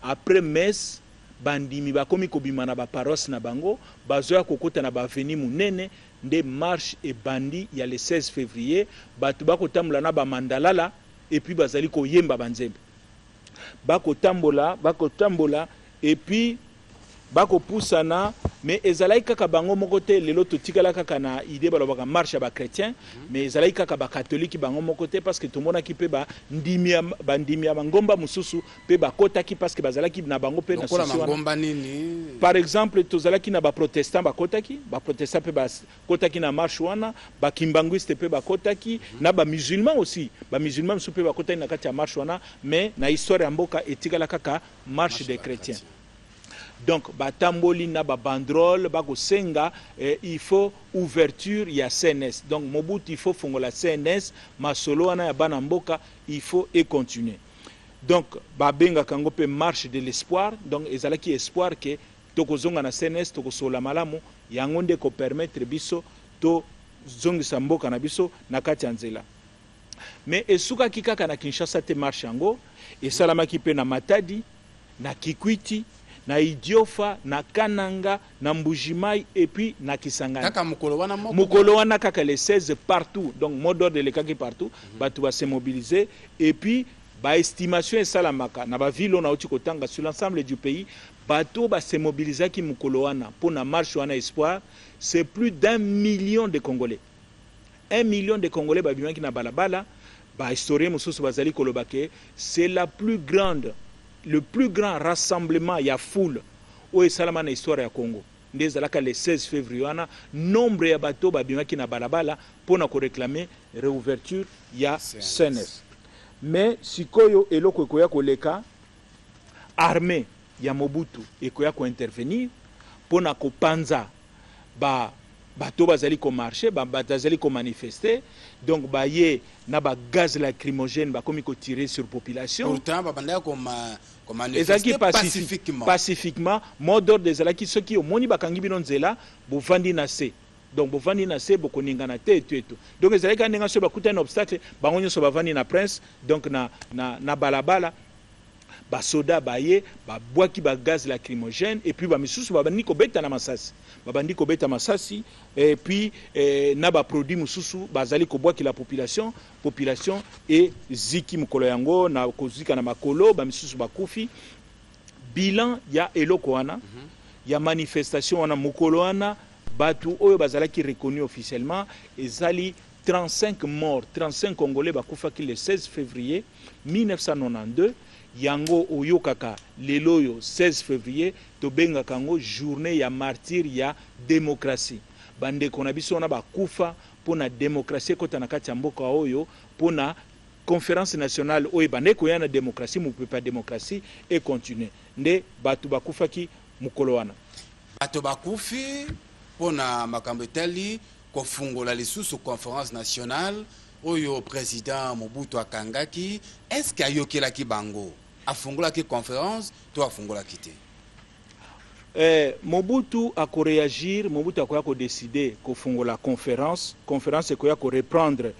Après messe bandimi ba komi kobima na ba paroisse na bango bazoya kokota na ba avenue munene nde marche et bandi il y a le 16 février batu bako tambola na ba mandalala et puis bazali ko yemba banzembe bako tambola et puis bako pusana mais ezalai kaka bango moko te lelo totikala kaka na idée balobaka marche ba chrétien mais ezalai kaka ba catholique bango moko te parce que tout monde qui peut ba ndimia ngomba mususu pe ba kotaki parce que bazalaki na bango pe na ngomba nini par exemple tozalaki na ba protestant ba protestant pe ba kotaki na marche wana ba kimbanguiste pe ba kotaki na ba musulman aussi ba musulman mususu pe ba kotaki na kati ya marche wana mais na histoire ya mboka etikala kaka marche des chrétiens. Donc batamboli na ba banderole bako senga il faut ouverture ya CNS. Donc Mobutu il faut fongola CNS masolo wana ya bana mboka il faut et continuer. Donc babenga kango pe marche de l'espoir. Donc ezalaki espoir que tokozonga na CNS tokosola malamu yango nde ko permettre biso to zongisa mboka na biso na kati ya nzela. Mais esuka kikaka na Kinshasa te marche yango esalamaki pe na Matadi na Kikwiti na Idiofa, na Kananga, na Mbujimai et puis na Kisangani. Kaka mukolo wana kaka les 16 partout. Donc mot d'ordre de l'écaki partout, batu va se mobiliser et puis ba estimation esalamaka na ba ville na oti kotanga sur l'ensemble du pays bato ba se mobiliser ki mukolo wana pour na marche wana espoir, c'est plus d'1 million de Congolais. 1 million de Congolais ba bimaki na balabala ba historien mususu bazali kolobake, c'est le plus grand rassemblement ya foule o esalama na histoire ya Congo. Ndezalaka le 16 février wana nombre ya bato ba bimaki na balabala pour na ko réclamer réouverture ya CNS. Mais sikoyo eloko ekoya koleka armée ya Mobutu ekoya ko intervenir pour na ko panza bato bazali ko marcher bazali ko manifester, donc baye na ba gaz lacrymogène ba komi ko tirer sur population. Pourtant babanda ko manifester pacifiquement mot d'ordre des alaki ceux qui omoni bakangi bino nzela bo vandi na se, donc bo vandi na se bo koningana te eto, donc ezali ka ndenga so bakuta un obstacle bango nyoso bavandi na prince, donc na balabala ba soda baye ba boaki ba gaz lacrymogène et puis ba misusu babandi ko beta na masasi, babandi ko beta masasi, et puis na ba produit mususu bazali ko boaki la population et ziki mukolo yango na kozika na makolo ba misusu bakufi. Bilan ya eloko wana ya manifestation wana mukolo wana batu oyo bazalaki reconnu officiellement ezali 35 morts, 35 Congolais bakufa ki le 16 février 1992. Yango oyo kaka leloyo 16 février tobenga kango journée ya martyr ya démocratie. Bande kona biso na bakufa pona démocratie kota na kati ya mboka oyo pona conférence nationale oyo bande ko yana démocratie mu pas démocratie et continuer. Nde batu bakufa ki mukolo wana. Batu bakufi pona makambo tali ko fungola lisusu conférence nationale oyo président Mobutu akangaki, est-ce qu'il y a yoki la ki bango a fungola ki conférence to a fungola kité? Mobutu a ko réagir, Mobutu a ko décider ko fungola conférence e ko ya ko reprendre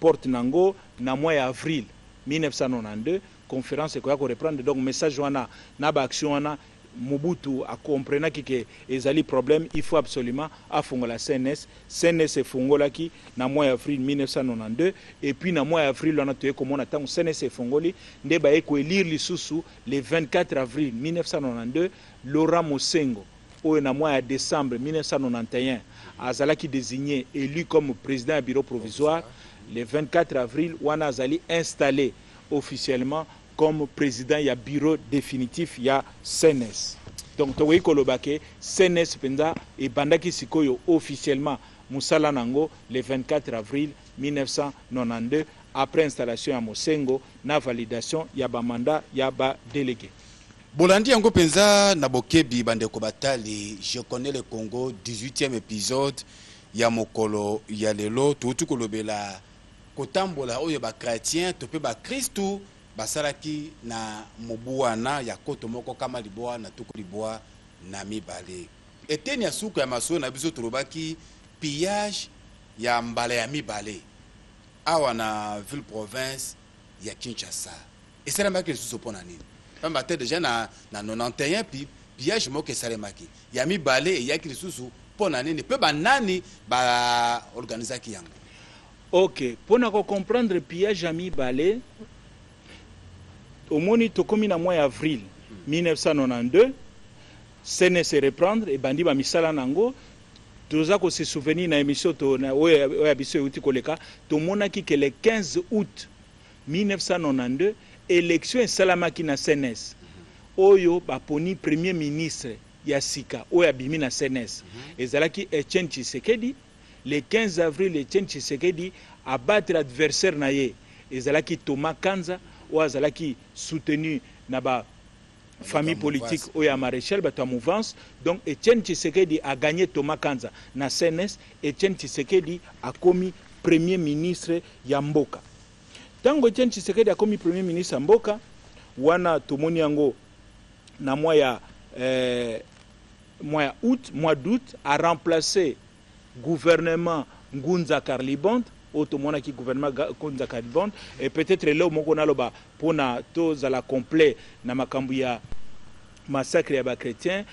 porte nango na mois avril 1992, conférence e ko ya ko reprendre, donc message wana na ba action wana Mobutu a compris que ezali problème, il faut absolument afungola CNS e fungola ki na mois avril 1992, et puis na mois avril on a tué comme on attend CNS e fungoli nde ba eko élire lisusu le 24 avril 1992 Laurent Mosengo au na mois de décembre 1991 azalaki désigné élu comme président du bureau provisoire. Le 24 avril wana azali installé officiellement comme président ya bureau définitif ya CNS. Donc towe kolobake CNS penda et bandaki sikoyo officiellement musala nango le 24 avril 1992 après installation ya Mosengo na validation ya ba mandat ya ba délégué. Bolandi yango penza na bokebi bandeko batali, je connais le Congo, 18e épisode ya mokolo ya lelo tutu kolobela kotambola oyo ba chrétien to pe ba Christou basalaki na mobuana ya koto moko kama liboa na tuku liboa na mibale. Eteni ya suku ya maso na biso turobaki pillage ya mbala ya mibale awa na ville province ya Kinshasa. Et c'est la marque de sous-opona nini. Pamba te déjà na 91 pillage moko esalemaki. Ya mibale et ya kisusu pona nini pe banani ba organiser yango. OK, pona ko comprendre pillage ya mibale au moni tokomi na mois avril 1992 CNS se reprendre et bandi ba misala nango toza ko se souvenir na émission to na oya biso uti koleka to monaki que le 15 août 1992 élection esalamaki na CNS oyo baponi premier ministre ya sika oya bimi na CNS ezalaki Etienne Tshisekedi. Le 15 avril Etienne Tshisekedi abattre adversaire na ye ezalaki Thomas Kanza ou azalaki soutenu na ba famille politique oya maréchal bato ya mouvance. Donc Etienne Tshisekedi a gagné Thomas Kanza na CNS. Etienne Tshisekedi a commis premier ministre ya mboka. Tango Etienne Tshisekedi a commis premier ministre ya mboka wana tomoni yango na mois ya mois d'août a remplacé gouvernement Ngunza Karlibond automona qui gouvernement Ngunza Karlibond et peut-être là moko na loba pona to za la complet na makambu ya massacre ya ba chrétiens,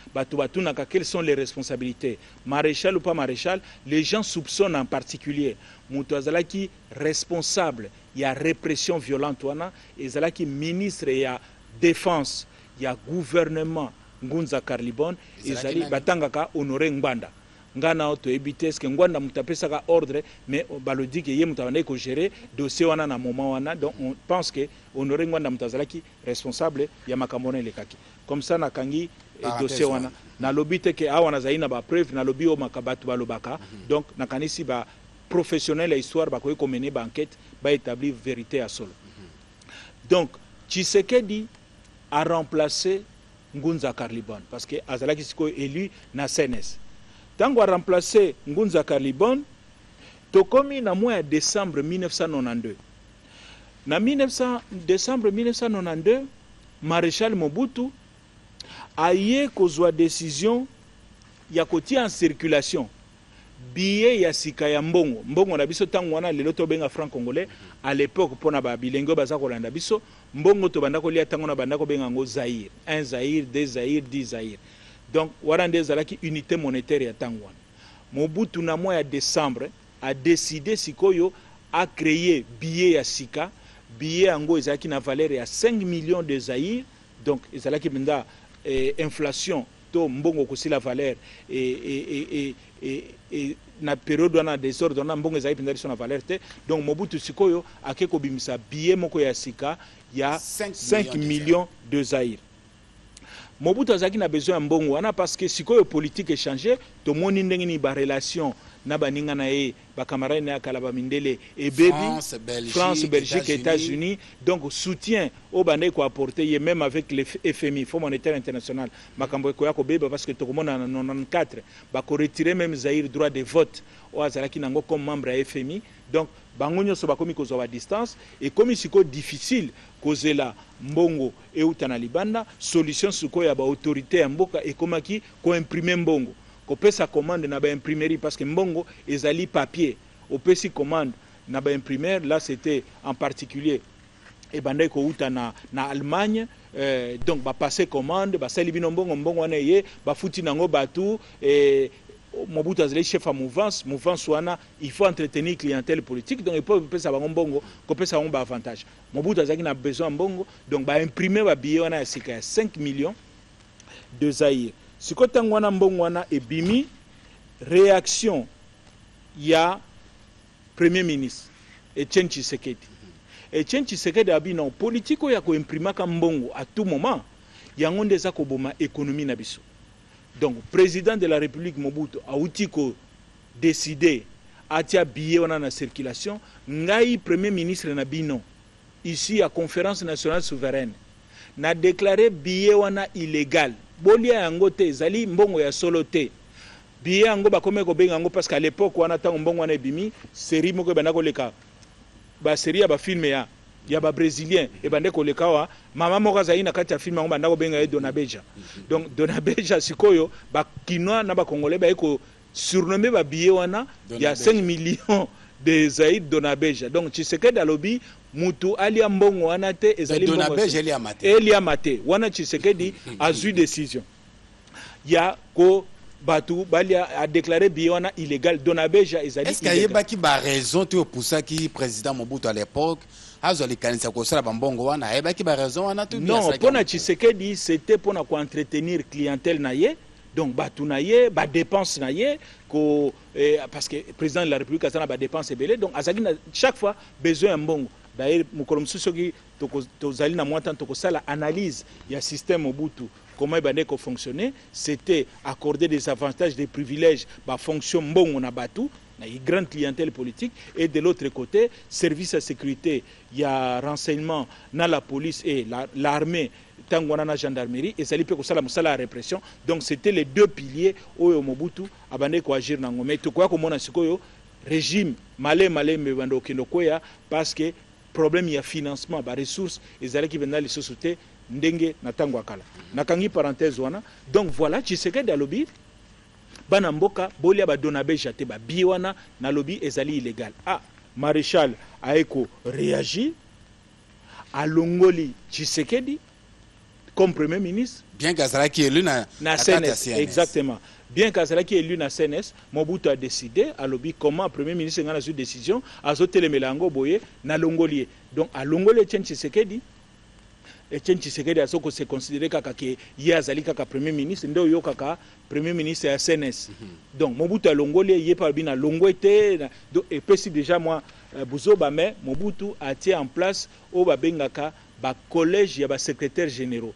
quelles sont les responsabilités? Maréchal ou pas maréchal, les gens soupçonnent en particulier Moutouazalaki responsable, il y a répression violente wana, et Zalaki ministre il y a défense, il y a gouvernement Ngunza Karlibon, et Zali batangaka honoré Ngbanda. Ngana auto éviter ce que Ngwanda mutapesaka ordre, mais balodi que yé mutavane ko gérer dossier wana na moment wana, donc on pense que honoré Ngwanda mutazalaki responsable ya makambo le kaki. Comme ça na kangi dossier wana na lobby te ke awana zaina ba preuve na lobby o makabatu balobaka, donc na kanisi ba professionnel la histoire ba ko mener ba enquête ba établir vérité à solo. Donc Tshisekedi a remplacé Ngunza Karlibon parce que azalaki siko élu na CNS. Tango a remplacé Ngunza Karlibon, tokomi na mois de décembre 1992. Na décembre 1992, Maréchal Mobutu a eu kozwa décision ya kotia en circulation billet ya sika ya mbongo. Mbongo na biso tango wana lelo to benga franc congolais à l'époque pona ba bilengo baza kolanda biso mbongo to banda kolia tango na banda ko benga ngo Zaïre, 1 Zaïre, 2 Zaïre, 10 Zaïre. Donc warande zalaki unité monétaire ya tango wana. Mobutu na mois ya décembre a décidé sikoyo a créé billet ya sika, billet yango ezalaki na valeur ya 5 millions de Zaïre, donc ezalaki benda inflation to mbongo kosi la valeur et na période wana désordre na mbongo ezalaki benda na valeur te, donc Mobutu sikoyo akeko bimisa billet moko ya sika ya 5 millions de Zaïre. Mobutu azaki na besoin mbongo wana parce que sikoyo politique est changé, to moni ndenge ni ba relation na baninga na ye ba camarade na kala ba mindele et baby France, Belgique, États-Unis, donc soutien au bande ko apporter ye même avec le FMI, Fonds monétaire international makambo ko yako beba parce que to komona na 94 ba ko retirer même Zaïre droit de vote o azalaki nango comme membre ya FMI, donc bango nyonso bakomi kozwa distance et comme siko difficile kozela mbongo euta na libanda, solution siko ya ba autorité ya mboka ekomaki ko imprimer mbongo ko pesa commande na ba imprimerie parce que mbongo ezali papier au pesi commande na ba imprimeur, là c'était en particulier et bandai ko uta na Allemagne, donc ba passer commande ba sali bino mbongo wana ye ba futi nango batu et Mobutu azali chef à mouvance wana il faut entretenir clientèle politique, donc il peut pesa bango mbongo ko pesa bango ba avantage. Mobutu azali na besoin mbongo, donc ba imprimer ba billet wana ya sika 5 millions de Zaïre. Siko tango wana mbongo wana ebimi, réaction ya premier ministre Etienne Tshisekedi. Etienne Tshisekedi abi na politique ya ko imprimaka mbongo à tout moment yango ndeza ko boma économie na biso. Donc, président de la République Mobutu a outi ko décidé atia billet wana na circulation, ngai premier ministre na bino ici à conférence nationale souveraine na déclaré billet wana illégal. Bolia yango te zali mbongo ya solo te. Billet yango bakome ko benga yango parce qu'à l'époque wana tango mbongo wana ebimi, série moko bana ko leka ba série ya ba film ya ba brésilien et bande ko lekawa mama moko azali na kati ya film ngo banda ko benga Donabeja. Donc Donabeja sikoyo ba kinois na ba congolais ba eko surnommé ba billet wana ya 5 millions de Zaïre Donabeja. Donc Tshisekedi alobi mutu alia mbongo wana te ezali mbongo Donabeja elia mate wana Tshisekedi a eu décision ya ko Batou Balia a déclaré Biona illégal. Donabeja ezali. Est-ce qu'il y a qui ba raison tu pour ça qui président Mobutu à l'époque azoli kanisa ko sala bambongo wana eba ki ba raison wana tout. Non, pour na Tshisekedi c'était pour na entretenir clientèle naie, donc batou naie, ba dépense naie ko parce que président de la République a ba dépense belé, donc azali chaque fois besoin mbongo. D'ailleurs mukolomsu soki tozali na mwata toko sala analyse ya système Mobutu. Comment il a fonctionné, c'était accorder des avantages, des privilèges, bah, fonction bon on a battu, une grande clientèle politique, et de l'autre côté, service à sécurité, il y a renseignement dans la police et l'armée, dans la gendarmerie, et ça lui peut la répression. Donc c'était les deux piliers où Mobutu a agir dans le mais tout quoi comme on a régime malé mais parce que problème il y a financement, bah, ressources, et allaient qui venaient les sociétés. Ndenge na tango akala nakangi parenthèse wana, donc voilà Tshisekedi alobi bana mboka bolia ba Donabeja te ba biwana na lobi ezali illégal. Ah, maréchal aeko réagi alongoli Tshisekedi comme Premier ministre. Bien qu'Azalaki est élu na CNS. Exactement. Bien qu'Azalaki est élu na CNS, Mobutu a décidé à lobby comment Premier ministre a une décision à zoter les mélango boye na Longolie. Donc à Longolie, Etienne Tshisekedi a se considéré kaka ke ye azali kaka Premier ministre, ndo yo kaka Premier ministre à CNS. Donc Mobutu a Longolie ye par bina Longwete. Donc et puis déjà moi Buzoba mais Mobutu a tiré en place au babengaka ba collège ya ba secrétaire généraux.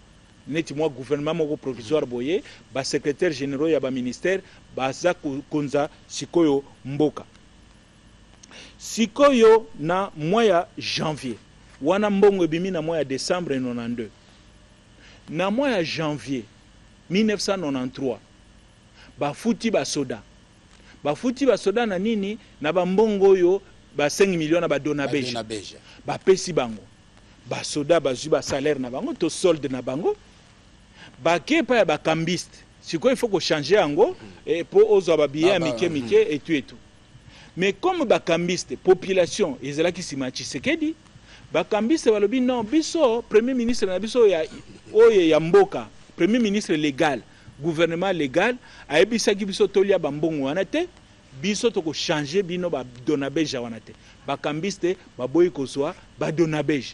Neti moi gouvernement moko provisoire boye ba secrétaire généraux ya ba ministère baza konza sikoyo mboka sikoyo na mois ya janvier wana mbongo ebimi na mois ya décembre 92 na mois ya janvier 1993 bafuti basoda na nini na bambongo oyo ba 5 millions na ba donabeja bapesi bango basoda bazwi ba salaire na bango to solde na bango bake pa ya bakambiste sikoyo il faut ko changer yango po ozwa ba billet mike et tout mais comme bakambiste population ezalaki sima Tshisekedi bakambiste balobi non biso premier ministre na biso ya oye ya mboka premier ministre légal gouvernement légal ayebisaki biso tolia bambongo wana te biso toko changer bino ba donabeja wana te bakambiste baboyi kozwa ba donabeja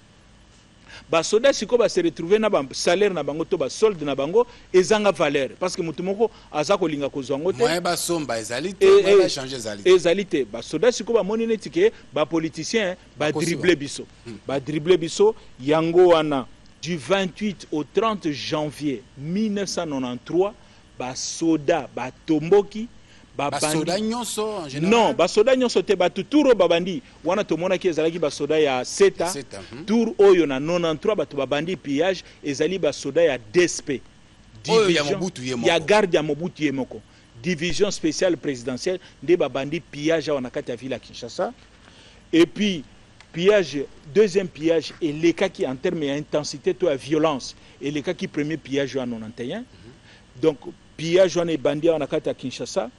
basoda siko ba se retrouver na ba salaire na bango to ba solde na bango ezanga valeur parce que mutu moko aza ko linga kozwa ngote moyen ba somba ezalité ba changer ezalité basoda siko ba moni netike ba politicien ba dribbler biso yango wana du 28 au 30 janvier 1993 basoda batomboki basoda nyonso en général non basoda nyonso te batuturo babandi wana tomona ki ezalaki basoda ya seta tour oyo na 93 batu babandi pillage ezali basoda ya DSP ya garde ya Mobutu yemoko division spéciale présidentielle nde babandi pillage wana kati ya ville ya Kinshasa et puis pillage deuxième pillage et les cas qui en termes d'intensité to ya violence et les cas qui premier pillage en 91 donc pillage wana bandi wana kati ya Kinshasa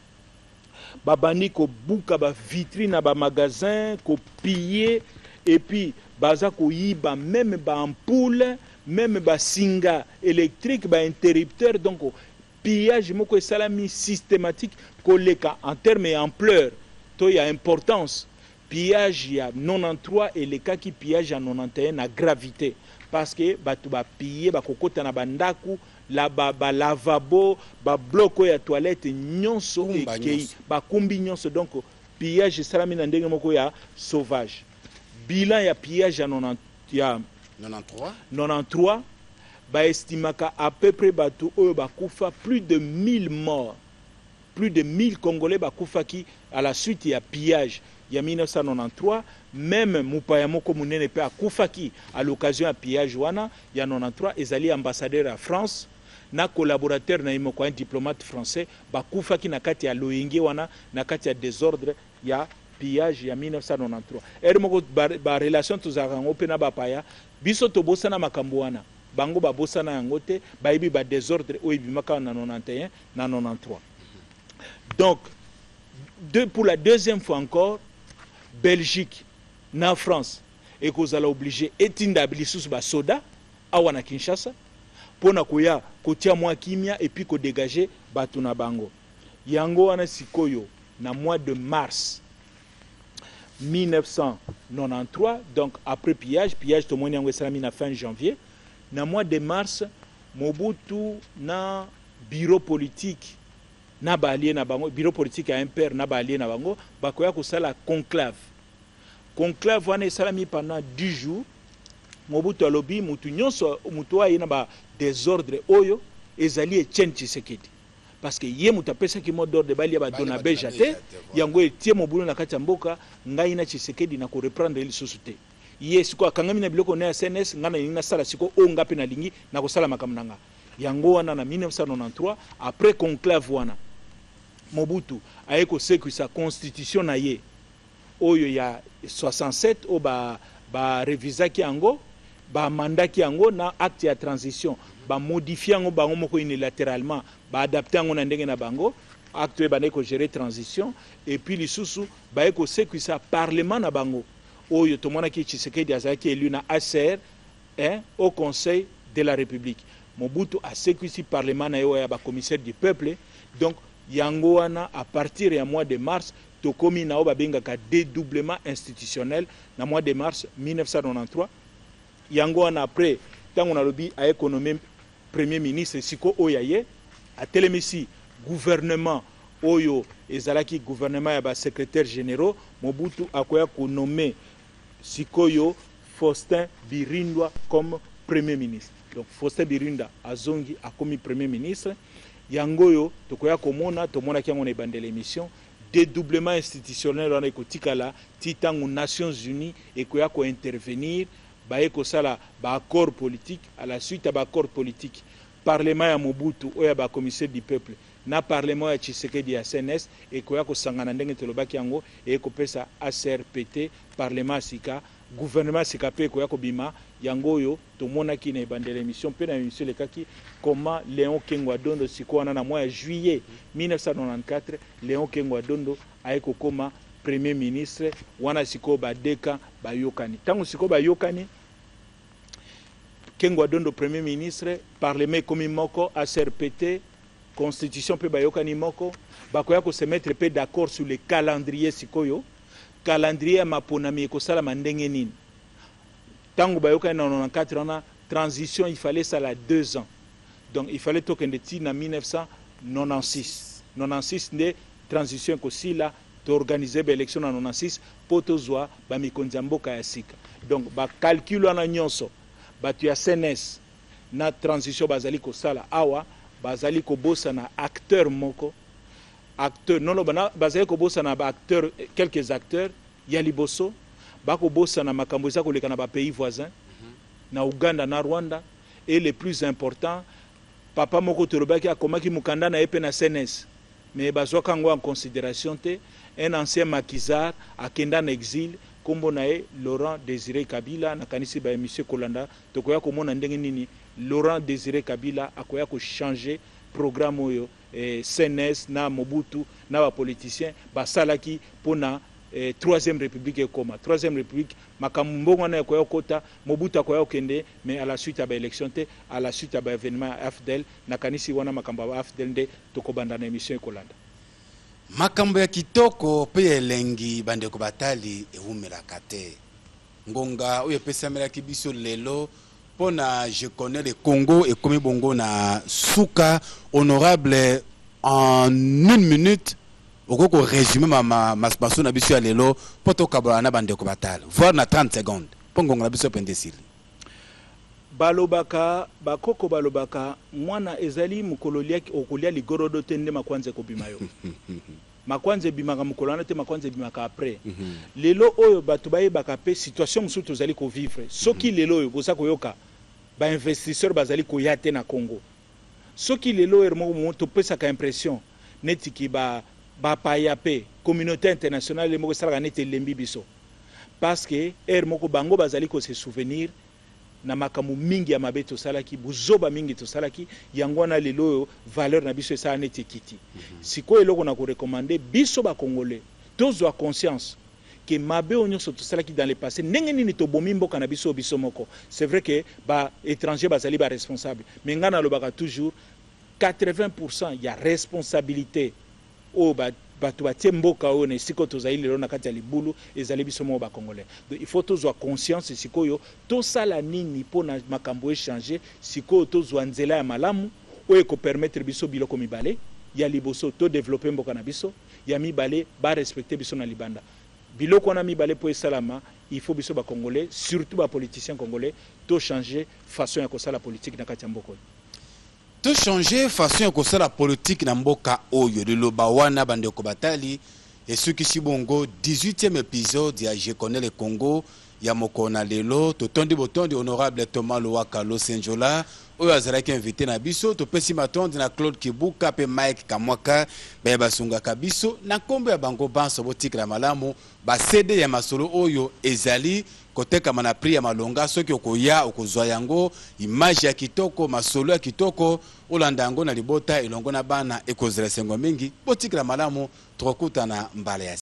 babani ko buka ba vitrine ba magasin ko piller et puis baza ko yiba même ba ampoule même ba singa électrique ba interrupteur donc pillage moko salami systématique ko leka en termes et ampleur to ya importance pillage ya 93 et les cas qui pillage en 91 na gravité parce que batu ba piller ba kokota na bandaku la ba lavabo ba bloco ya toilette nyonso ekei ba kumbi nyonso donc pillage salami na ndenge moko ya sauvage bilan ya pillage ya 93 ba estimaka à peu près batu oyo bakufa plus de 1000 morts plus de 1000 Congolais bakufaki à la suite ya pillage ya 1993 même mupaya moko munene pe akufaki à l'occasion ya pillage wana ya 93 ezali ambassadeur à France na collaborateur na imoko un diplomate français bakufaki na kati ya loyenge wana na kati ya désordre ya pillage ya 1993 moko ba relation tozaka ngo pe na bapaya biso tobosana makambo wana bango babosana yango te bayibi ba désordre oyo bimaka na 91 na 93 donc pour la deuxième fois encore Belgique na France et kozala obligé etinda bilisusu ba soda awa na Kinshasa pona koya kotia mwa kimia et puis ko dégager batu na bango yango wana sikoyo na mois de mars 1993 donc après pillage to moni yango esalami na fin janvier na mois de mars Mobutu na bureau politique na balie na bango bureau politique ya impère na balie na bango bakoya kosala conclave wana esalami pendant 10 jours Mobutu alobi mutu nyonso mutu aye na ba désordre oyo ezali Etienne Tshisekedi parce que ye mutu apesaki mot d'ordre balia ba dona beja te yango etie mobulu na kati ya mboka ngai na Tshisekedi na ko reprendre lisusu te ye siko akangami na biloko na SNS ngana ninga sala siko o ngape na lingi na ko sala makamnanga yango wana na 1993 après conclave wana Mobutu aye ko sécuriser constitution na ye oyo ya 67 o ba révisaki yango ba mandaki yango na acte ya transition ba modifier yango bango moko unilatéralement ba adapter yango na ndenge na bango acte ba neko gérer transition et puis lisusu ba eko sécuriser parlement na bango oyo tomona ki Tshisekedi azaki élu na ACR au Conseil de la République Mobutu a sécurisé le Parlement na yo ya ba commissaire du peuple. Donc yango wana à partir du mois de mars tokomi na oba bengaka dédoublement institutionnel na mois de mars 1993. Yango wana après tant on a lobby à économie premier ministre siko oyaye a telemisi gouvernement oyo ezalaki gouvernement ya ba secrétaire généraux. Mobutu akoya ko nommer sikoyo Faustin Birindwa comme premier ministre. Donc Faustin Birinda azongi a commis premier ministre. Yangoyo tokoya komona tomona ki ngone bandela émission dédoublement institutionnel on ekotikala titangu Nations Unies ekoya ko intervenir ba ekosala ba accord politique à la suite à ba accord politique parlement ya Mobutu oya ba commissaire du peuple na parlement ya Tshisekedi ya CNS ekoya ko sangana ndenge tolobaki yango ekopesa ACRPT parlement sika gouvernement sika pe ekoya ko bima yangoyo tomona ki na bandela émission pe na émission lekaki comment Léon Kengwa Dondo siko wana na mois de juillet 1994 Léon Kengwa Dondo aiko koma premier ministre wana siko ba deka ba yokani tangu siko ba yokani Kengwa Dondo premier ministre parlement komi moko ACRPT constitution pe ba yokani moko bakoya ko se mettre pe d'accord sur le calendrier sikoyo calendrier maponami ko sala mandenge nini tangu ba yokani na 94 on a transition il fallait ça là 2 ans. Donc il fallait token de tina 1996 de transition ko sila d'organiser l'élection en 96 potozwa ba mikonzi mboka ya sika. Donc ba calcul wana nyonso batu ya CNS na transition bazali ko sala awa bazali ko bossa na acteur moko acteur non bazali ko bossa na ba acteur quelques acteurs ya liboso bako bossa na makambo za ko leka na ba pays voisins na Uganda na Rwanda et le plus important papa moko tolobaki akomaki mukanda na epe na CNS mais bazwaka ngo en considération te un ancien maquisard akenda en exil kombo nae Laurent Désiré Kabila na kanisi ba monsieur Kolanda tokoya komona ndenge nini Laurent Désiré Kabila akoya ko changer programme oyo CNS na Mobutu na ba politiciens basalaki pona troisième république ekoma troisième république makambo na koya kota Mobutu akoya kende mais à la suite à ba élection te à la suite à ba événement AFDEL na kanisi wana makambo ba AFDEL nde tokobanda na émission Kolanda makambo ya kitoko pe elengi bandeko batali eumelaka te ngonga oyo epesamelaki biso lelo pona je connais le Congo et comme bongo na suka honorable en 1 minute okoko résumer ma baso na biso ya lelo poto kabala na bandeko batali voir na 30 secondes pongonga na biso pendesili balobaka bakoko balobaka mwana ezali mukololiaki okolia ligorodo tende makwanze kobimayo makwanze bimaka mukolana te makwanze bimaka après lelo oyo batu baye bakape situation musutu tozali ko vivre soki lelo oyo boza koyoka ba investisseur bazali ko yate na Congo soki lelo oyo mo topesa ka impression neti ki ba payape communauté internationale moko sala neti lembi biso parce que moko bango bazali ko se souvenir na makamu mingi ya mabeto salaki buzoba mingi to salaki yangwana lelo valeur na biso esa neti kiti siko eloko na ko recommander biso ba congolais tozwa conscience que mabe onyo to salaki dans le passé ndenge nini to bomi mboka na biso biso moko c'est vrai que ba étranger bazali ba responsable mais ngana lobaka toujours 80% ya responsabilité o batu batie mboka oyo na siko tozali lelo na kati ya libulu ezali biso mo ba congolais. Donc il faut tozwa conscience sikoyo tosala nini pona makambo échanger sikoyo tozwa nzela ya malamu oyo ko permettre biso biloko mibale ya liboso to développer mboka na biso ya mibale ba respecter biso na libanda biloko na mibale po esalama il faut biso ba congolais surtout ba politiciens congolais to changer façon ya kosala politique na kati ya mboka. To changer façon ya la politique na mboka oyo de loba wana bandeko batali et ceux qui bongo 18e épisode ya Je connais le Congo ya mokona lelo to tondi botondi honorable Thomas Lowaka Losenjola oyo azalaki invité na biso to pesi matondi na Claude Kibuka pe Mike Kamwaka ba basunga kabiso na kombo ya bango banso botika la malamu ba CD ya masolo oyo ezali koteka mana pri ya malonga soki okoya okozwa yango image ya kitoko masolo ya kitoko olanda yango na libota elongo na bana ekozela sengo mingi botika la malamu tokutana mbala ya